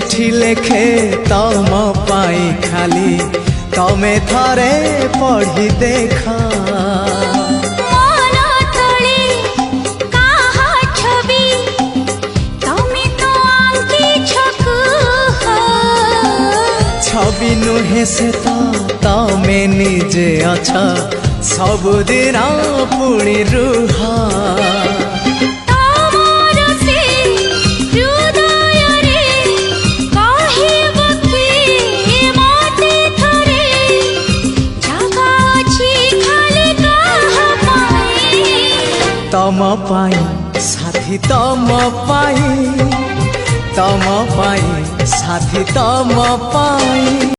चिठी लेखे तम पाई खाली तमे थरे पढ़ी देखा छवि नुहे से तमे निजे अच्छा सबुदिन पुणी रुहा तम पाई साथी तम पाई साथी तम पाई।